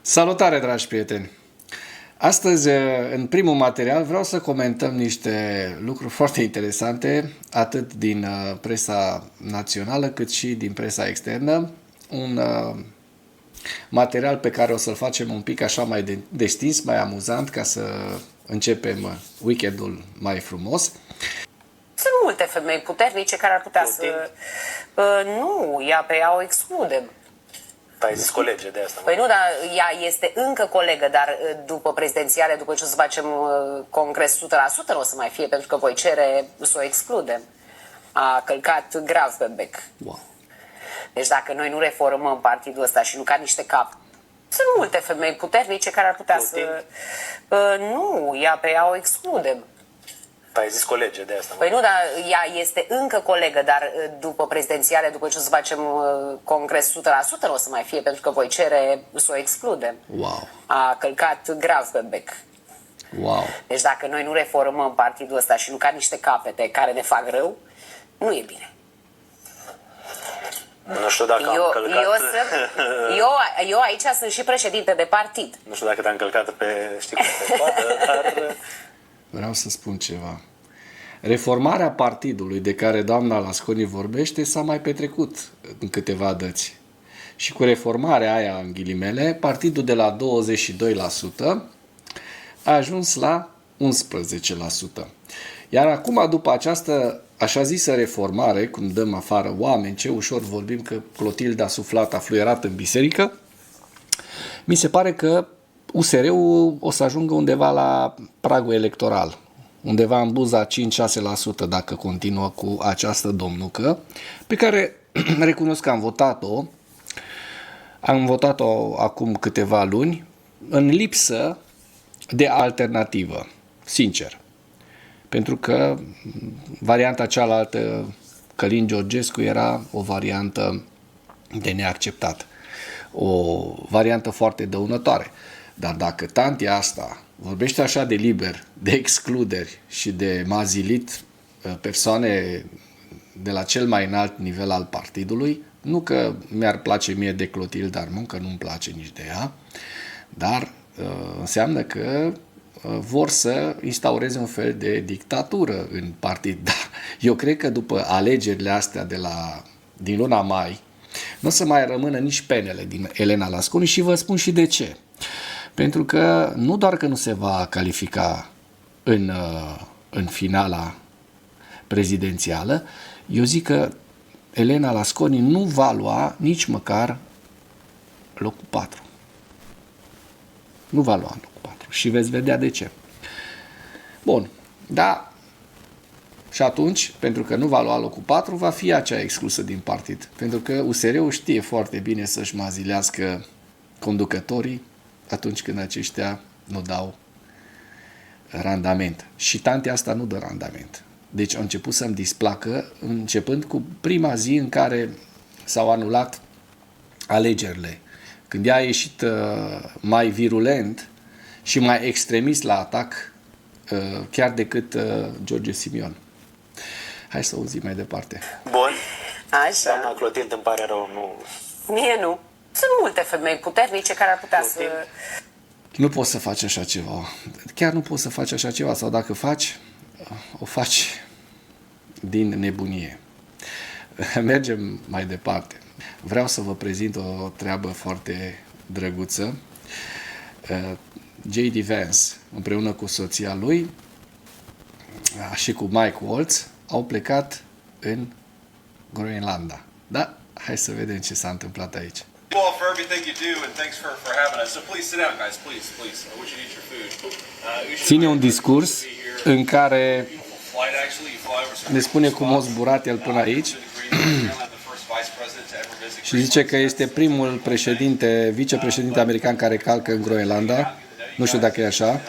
Salutare, dragi prieteni! Astăzi, în primul material, vreau să comentăm niște lucruri foarte interesante, atât din presa națională, cât și din presa externă. Un material pe care o să-l facem un pic așa mai destins, mai amuzant, ca să începem weekendul mai frumos. Sunt multe femei puternice care ar putea să... Nu, pe ea o excludem. Ai zis colege de asta. Păi nu, dar ea este încă colegă, dar după prezidențiale, după ce o să facem congres 100%, nu o să mai fie, pentru că voi cere să o excludem. A călcat grav pe bec. Wow. Deci dacă noi nu reformăm partidul ăsta și nu ca niște cap, sunt multe femei puternice care ar putea să... Nu, pe ea o excludem. Ai zis colege de asta. Păi nu, dar ea este încă colegă, dar după prezidențiale, după ce o să facem congres 100%, nu o să mai fie, pentru că voi cere să o excludem. Wow. A călcat grav pe bec. Wow. Deci dacă noi nu reformăm partidul ăsta și nu ca niște capete care ne fac rău, nu e bine. Nu știu dacă am călcat... Eu aici sunt și președinte de partid. Nu știu dacă te-am călcat pe, știi cum, pe coadă, dar... Vreau să spun ceva. Reformarea partidului de care doamna Lasconi vorbește s-a mai petrecut în câteva dăți. Și cu reformarea aia, în ghilimele, partidul de la 22% a ajuns la 11%. Iar acum, după această așa zisă reformare, cum dăm afară oameni, ce ușor vorbim că Clotilde a suflat, a fluierat în biserică, mi se pare că USR-ul o să ajungă undeva la pragul electoral, undeva în buza 5-6% dacă continuă cu această domnucă, pe care recunosc că am votat-o. Am votat-o acum câteva luni, în lipsă de alternativă, sincer. Pentru că varianta cealaltă, Călin Georgescu, era o variantă de neacceptat. O variantă foarte dăunătoare. Dar dacă tantia asta vorbește așa de liber, de excluderi și de mazilit persoane de la cel mai înalt nivel al partidului, nu că mi-ar place mie de Clotilde Armon, că nu-mi place nici de ea, dar înseamnă că vor să instaureze un fel de dictatură în partid. Da, eu cred că după alegerile astea din luna mai, nu o să mai rămână nici penele din Elena Lasconi și vă spun și de ce. Pentru că nu doar că nu se va califica în finala prezidențială, eu zic că Elena Lasconi nu va lua nici măcar locul 4. Nu va lua locul 4 și veți vedea de ce. Bun, da, și atunci, pentru că nu va lua locul 4, va fi acea exclusă din partid. Pentru că USR-ul știe foarte bine să-și mazilească conducătorii atunci când aceștia nu dau randament. Și tantea asta nu dă randament. Deci au început să-mi displacă, începând cu prima zi în care s-au anulat alegerile. Când ea a ieșit mai virulent și mai extremist la atac, chiar decât George Simion. Hai să auzim mai departe. Bun. Așa. Doamna Clotilde, îmi pare rău, nu... Mie nu. Sunt multe femei puternice care ar putea să... Nu poți să faci așa ceva. Chiar nu poți să faci așa ceva. Sau dacă faci, o faci din nebunie. Mergem mai departe. Vreau să vă prezint o treabă foarte drăguță. J.D. Vance, împreună cu soția lui și cu Mike Waltz, au plecat în Groenlanda. Da? Hai să vedem ce s-a întâmplat aici. Well, for everything you do, and thanks for having us. So please sit down, guys. Please. I want you to eat your food. Ține un discurs în care Flight, actually, you fly over some ne spune cum a zburat el până aici și zice că este primul vicepreședinte american care calcă în Groenlanda. Nu știu dacă e așa.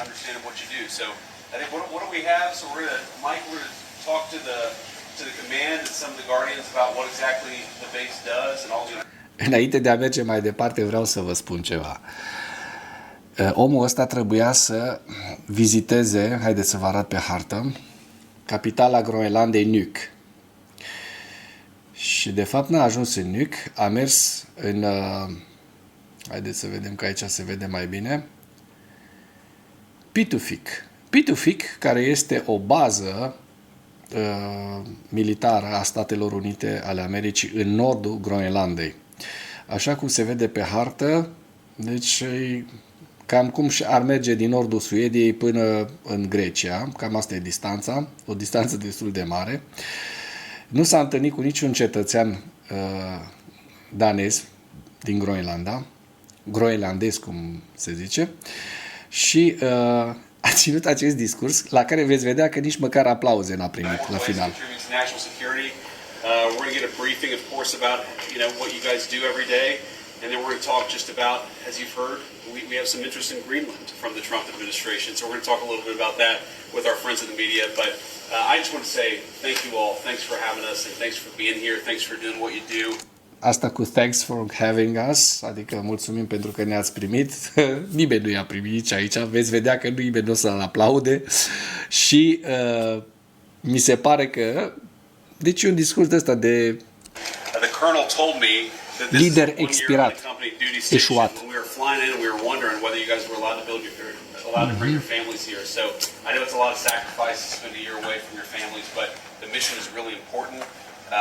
Înainte de a merge mai departe, vreau să vă spun ceva. Omul ăsta trebuia să viziteze, haideți să vă arăt pe hartă, capitala Groenlandei, Nuuk. Și de fapt n-a ajuns în Nuuk, a mers în Haideți să vedem că aici se vede mai bine. Pituffik. Pituffik, care este o bază militară a Statelor Unite ale Americii în nordul Groenlandei. Așa cum se vede pe hartă, deci cam cum ar merge din nordul Suediei până în Grecia, cam asta e distanța, o distanță destul de mare. Nu s-a întâlnit cu niciun cetățean danez din Groenlanda, groenlandez cum se zice, și a ținut acest discurs la care veți vedea că nici măcar aplauze n-a primit la final. We're going to get a briefing, of course, about what you guys do every day, and then we're going to talk just about, as you've heard, we have some interest in Greenland from the Trump administration, so we're going to talk a little bit about that with our friends in the media. But I just want to say thank you all, thanks for having us, and thanks for being here, thanks for doing what you do. Asta cu thanks for having us, adică mulțumim pentru că ne-ați primit. Nimeni nu i-a primit aici, veți vedea că nimeni nu o să-l aplaude și mi se pare că deci e un discurs de ăsta de lider expirat, eșuat.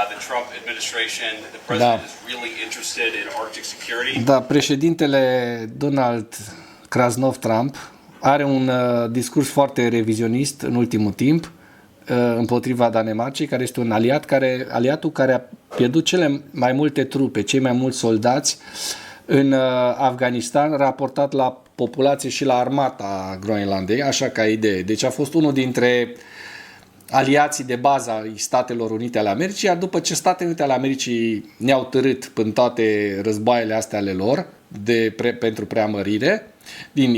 The Trump administration, the president is really interested in Arctic security. Da, președintele Donald Krasnov Trump are un discurs foarte revizionist în ultimul timp împotriva Danemarcei, care este un aliatul care a pierdut cele mai multe trupe, cei mai mulți soldați în Afganistan, raportat la populație și la armata Groenlandei, așa ca idee. Deci a fost unul dintre aliații de bază ai Statelor Unite ale Americii, iar după ce Statele Unite ale Americii ne-au târât în toate războaiele astea ale lor pentru preamărire din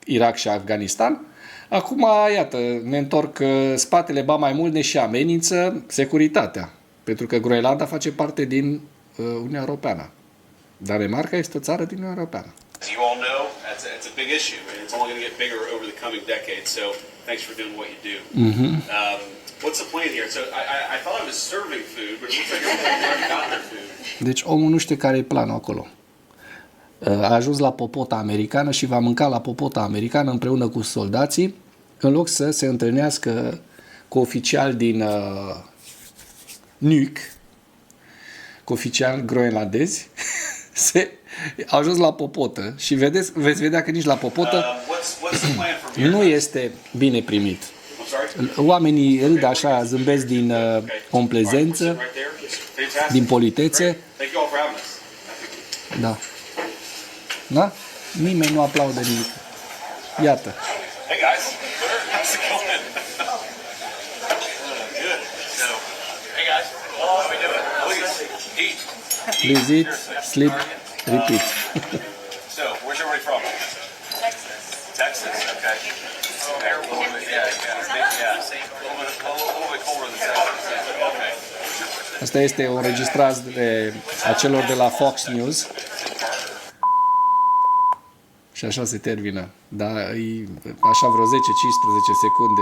Irak și Afganistan, acum, iată, ne întorc spatele, ba mai mult ne și amenință securitatea, pentru că Groenlanda face parte din Uniunea Europeană. Danemarca este o țară din Uniunea Europeană. As you all know, it's a big issue, and it's only going to get bigger over the coming decades. So, thanks for doing what you do. What's the plan here? So, I thought I was serving food, but it looks like everyone's already got their food. Deci omul nu știe care e planul acolo. A ajuns la popota americană și va mânca la popota americană împreună cu soldații, în loc să se întâlnească cu oficiali din Nuuk, cu oficiali groenlandezi. A ajuns la popotă și veți vedea că nici la popotă nu este bine primit. Oamenii râd așa, zâmbesc din complezență, din politețe. Da. Da? Nimeni nu aplaudă nimic. Iată. Hey guys, how's it going? Good. So, hey guys, how are we doing? Please eat. Please eat, sleep, repeat. So, where's everybody from? Texas. Texas, okay. Okay, a little bit, yeah. A little bit colder than Texas. Okay. Asta este o înregistrare a celor de la Fox News. Și așa se termină. Da, e așa vreo 10-15 secunde.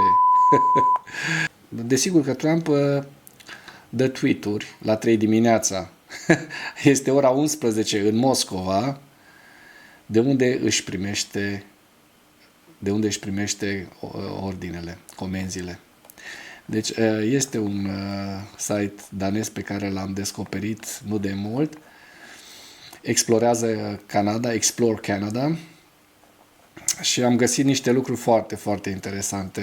Desigur că Trump dă tweet-uri la 3 dimineața. Este ora 11 în Moscova, de unde își primește ordinele, comenzile. Deci este un site danez pe care l-am descoperit nu de mult. Explorează Canada, Explore Canada, și am găsit niște lucruri foarte, foarte interesante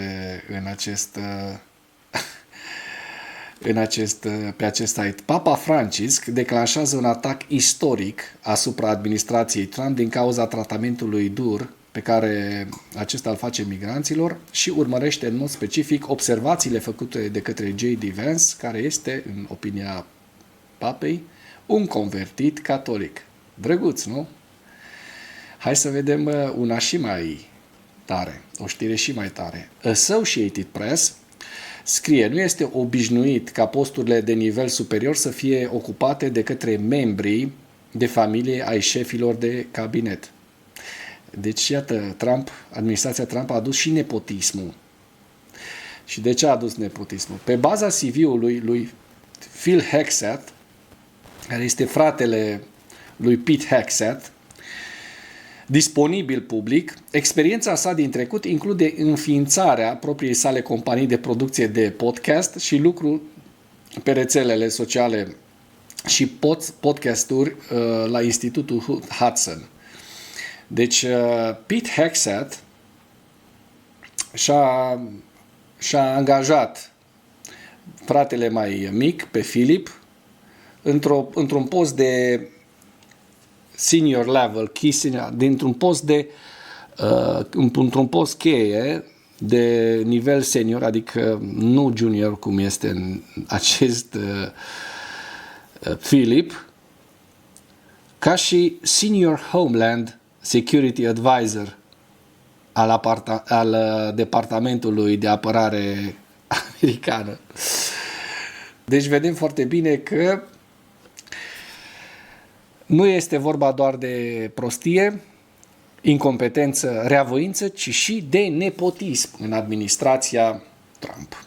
pe acest site. Papa Francisc declanșează un atac istoric asupra administrației Trump din cauza tratamentului dur pe care acesta îl face migranților și urmărește în mod specific observațiile făcute de către J.D. Vance, care este, în opinia papei, un convertit catolic. Drăguț, nu? Hai să vedem una și mai tare, o știre și mai tare. Associated Press scrie: nu este obișnuit ca posturile de nivel superior să fie ocupate de către membrii de familie ai șefilor de cabinet. Deci, iată, administrația Trump a adus și nepotismul. Și de ce a adus nepotismul? Pe baza CV-ului lui Phil Hexat, care este fratele lui Pete Hexat, disponibil public. Experiența sa din trecut include înființarea propriei sale companii de producție de podcast și lucru pe rețelele sociale și podcasturi la Institutul Hudson. Deci Pete Hegseth și-a angajat fratele mai mic, pe Philip, într-un post de senior level, într-un post cheie de nivel senior, adică nu junior cum este în acest Philip, ca și Senior Homeland Security Advisor al Departamentului de Apărare americană. Deci vedem foarte bine că nu este vorba doar de prostie, incompetență, reavoință, ci și de nepotism în administrația Trump.